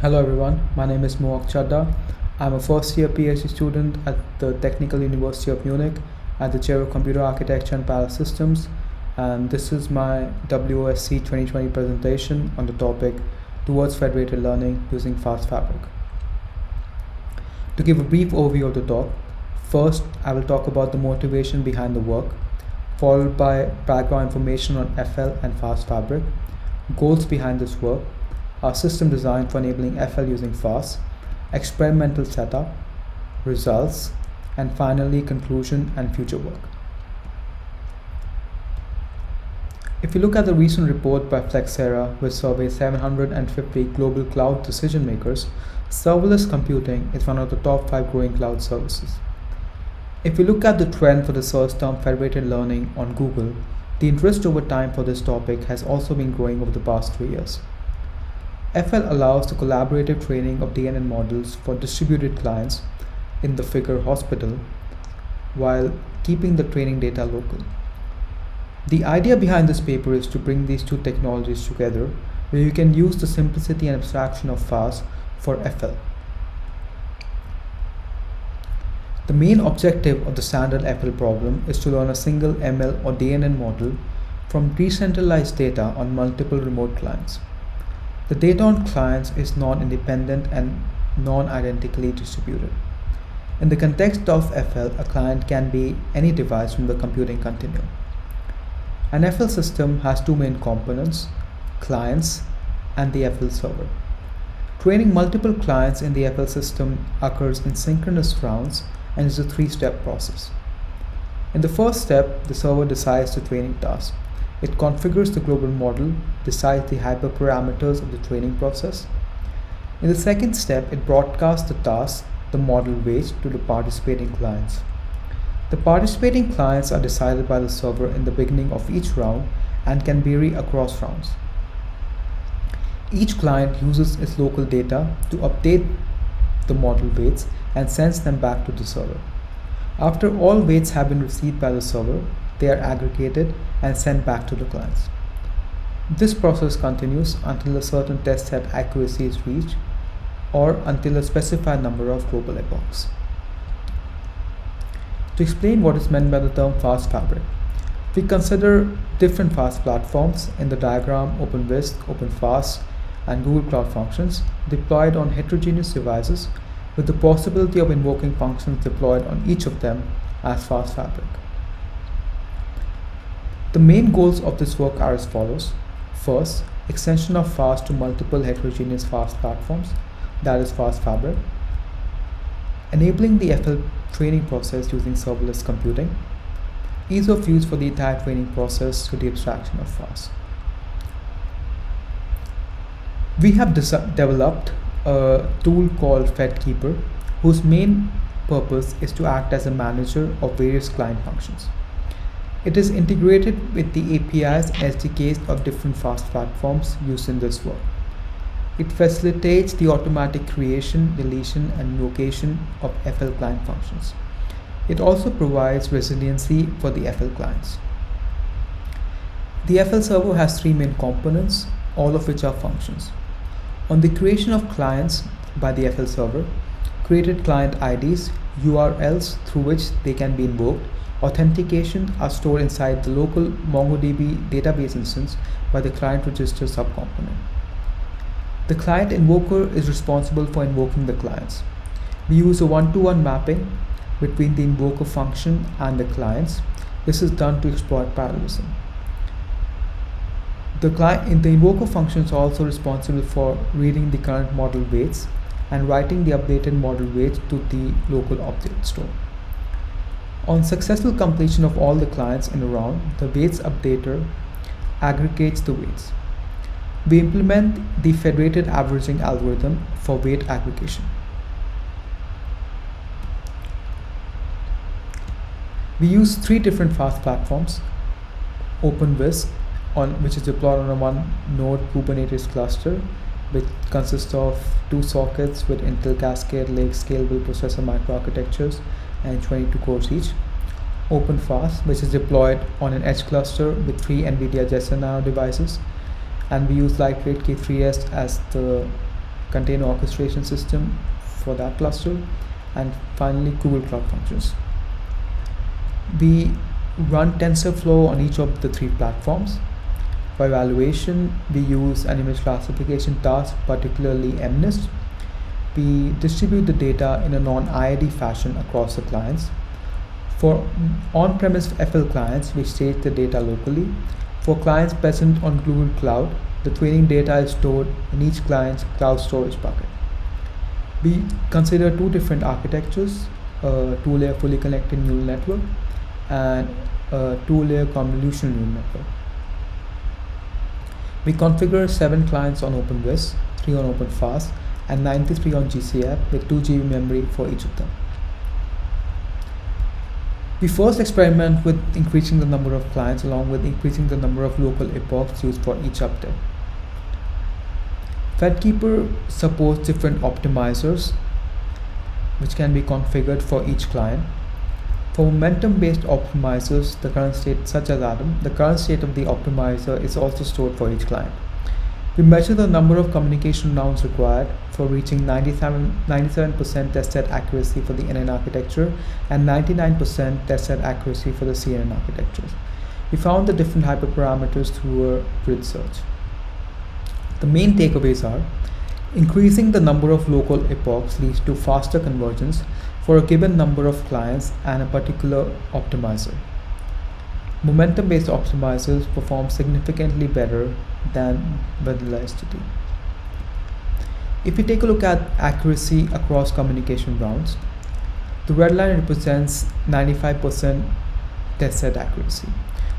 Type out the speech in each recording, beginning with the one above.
Hello everyone, my name is Mohak Chadda. I'm a first year PhD student at the Technical University of Munich at the chair of Computer Architecture and Parallel Systems, and this is my WOSC 2020 presentation on the topic Towards Federated Learning Using Fast Fabric. To give a brief overview of the talk, first I will talk about the motivation behind the work, followed by background information on FL and Fast Fabric, goals behind this work, our system design for enabling FL using FAST, experimental setup, results, and finally conclusion and future work. If you look at the recent report by Flexera, which surveyed 750 global cloud decision makers, serverless computing is one of the top 5 growing cloud services. If you look at the trend for the search term federated learning on Google, the interest over time for this topic has also been growing over the past 3 years. FL allows the collaborative training of DNN models for distributed clients in the Figure hospital while keeping the training data local. The idea behind this paper is to bring these two technologies together where you can use the simplicity and abstraction of FAST for FL. The main objective of the standard FL problem is to learn a single ML or DNN model from decentralized data on multiple remote clients. The data on clients is non-independent and non-identically distributed. In the context of FL, a client can be any device from the computing continuum. An FL system has two main components, clients and the FL server. Training multiple clients in the FL system occurs in synchronous rounds and is a three-step process. In the first step, the server decides the training task. It configures the global model, decides the hyperparameters of the training process. In the second step, it broadcasts the task, the model weights, to the participating clients. The participating clients are decided by the server in the beginning of each round and can vary across rounds. Each client uses its local data to update the model weights and sends them back to the server. After all weights have been received by the server, they are aggregated and sent back to the clients. This process continues until a certain test set accuracy is reached or until a specified number of global epochs. To explain what is meant by the term fast fabric, we consider different fast platforms in the diagram OpenWhisk, OpenFast, and Google Cloud Functions deployed on heterogeneous devices with the possibility of invoking functions deployed on each of them as fast fabric. The main goals of this work are as follows. First, extension of FAST to multiple heterogeneous FAST platforms, that is fast fabric. Enabling the FL training process using serverless computing. Ease of use for the entire training process to the abstraction of FAST. We have developed a tool called FedKeeper, whose main purpose is to act as a manager of various client functions. It is integrated with the APIs and SDKs of different fast platforms used in this work. It facilitates the automatic creation, deletion, and invocation of FL client functions. It also provides resiliency for the FL clients. The FL server has three main components, all of which are functions. On the creation of clients by the FL server, created client IDs, URLs through which they can be invoked, authentication are stored inside the local MongoDB database instance by the client register subcomponent. The client invoker is responsible for invoking the clients. We use a one-to-one mapping between the invoker function and the clients. This is done to exploit parallelism. The invoker function is also responsible for reading the current model weights and writing the updated model weights to the local update store. On successful completion of all the clients in a round, the weights updater aggregates the weights. We implement the federated averaging algorithm for weight aggregation. We use three different fast platforms. OpenWhisk, which is deployed on a one node Kubernetes cluster, which consists of two sockets with Intel Cascade Lake scalable processor microarchitectures and 22 cores each. OpenFast, which is deployed on an edge cluster with 3 NVIDIA Jetson Nano devices, and we use lightweight K3s as the container orchestration system for that cluster, and finally Google Cloud Functions. We run TensorFlow on each of the three platforms. For evaluation, we use an image classification task, particularly MNIST. We distribute the data in a non-IID fashion across the clients. For on-premise FL clients, we stage the data locally. For clients present on Google Cloud, the training data is stored in each client's cloud storage bucket. We consider two different architectures, a two-layer fully connected neural network and a two-layer convolutional neural network. We configure 7 clients on OpenWhisk, 3 on OpenFast, and 93 on GCF with 2 GB memory for each of them. We first experiment with increasing the number of clients along with increasing the number of local epochs used for each update. FedKeeper supports different optimizers which can be configured for each client. For momentum-based optimizers, the current state, such as Atom, the current state of the optimizer is also stored for each client. We measure the number of communication rounds required for reaching 97% test set accuracy for the NN architecture and 99% test set accuracy for the CNN architectures. We found the different hyperparameters through a grid search. The main takeaways are: increasing the number of local epochs leads to faster convergence for a given number of clients and a particular optimizer. Momentum-based optimizers perform significantly better than vanilla STT. If we take a look at accuracy across communication rounds, the red line represents 95% test set accuracy.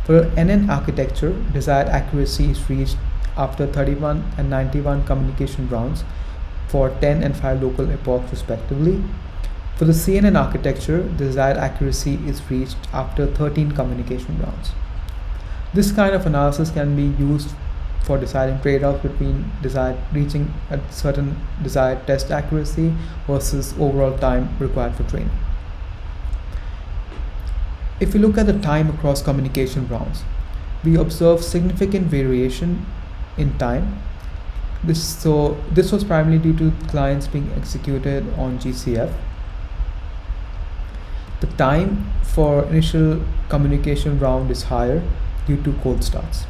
For NN architecture, desired accuracy is reached after 31 and 91 communication rounds for 10 and 5 local epochs respectively. For the CNN architecture, the desired accuracy is reached after 13 communication rounds. This kind of analysis can be used for deciding trade-offs between reaching a certain desired test accuracy versus overall time required for training. If we look at the time across communication rounds, we observe significant variation in time. This was primarily due to clients being executed on GCF. The time for initial communication round is higher due to cold starts.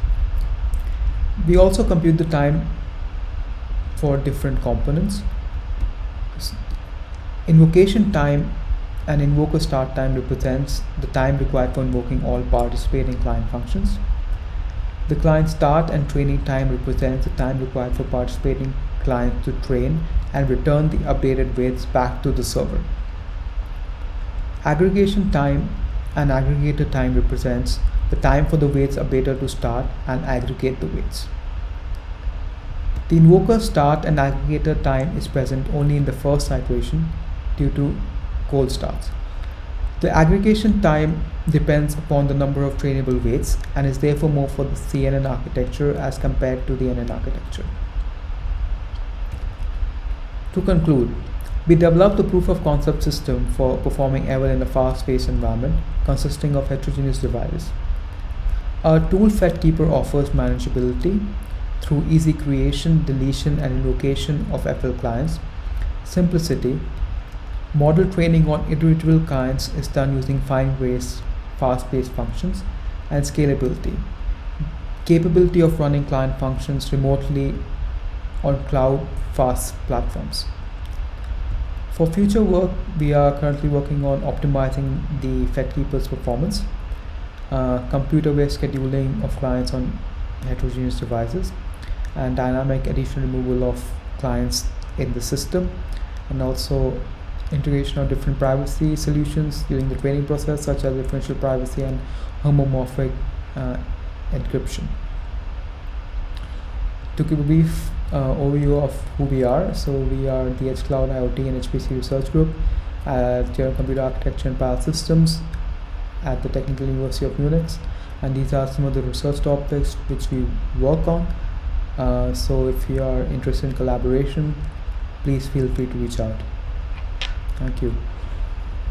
We also compute the time for different components. Invocation time and invoker start time represents the time required for invoking all participating client functions. The client start and training time represents the time required for participating clients to train and return the updated weights back to the server. Aggregation time and aggregator time represents the time for the weights updater to start and aggregate the weights. The invoker start and aggregator time is present only in the first iteration due to cold starts. The aggregation time depends upon the number of trainable weights and is therefore more for the CNN architecture as compared to the NN architecture. To conclude, we developed a proof of concept system for performing ML in a fast-paced environment consisting of heterogeneous devices. Our tool FedKeeper offers manageability through easy creation, deletion, and invocation of FL clients. Simplicity. Model training on individual clients is done using fine-grained, fast-paced functions. And scalability. Capability of running client functions remotely on cloud fast platforms. For future work, we are currently working on optimizing the FedKeeper's performance, computer-based scheduling of clients on heterogeneous devices, and dynamic addition removal of clients in the system, and also integration of different privacy solutions during the training process, such as differential privacy and homomorphic encryption. To give a brief overview of who we are, so we are the Edge Cloud IoT and HPC Research Group at General Computer Architecture and Power Systems at the Technical University of Munich, and these are some of the research topics which we work on. So if you are interested in collaboration, please feel free to reach out. Thank you.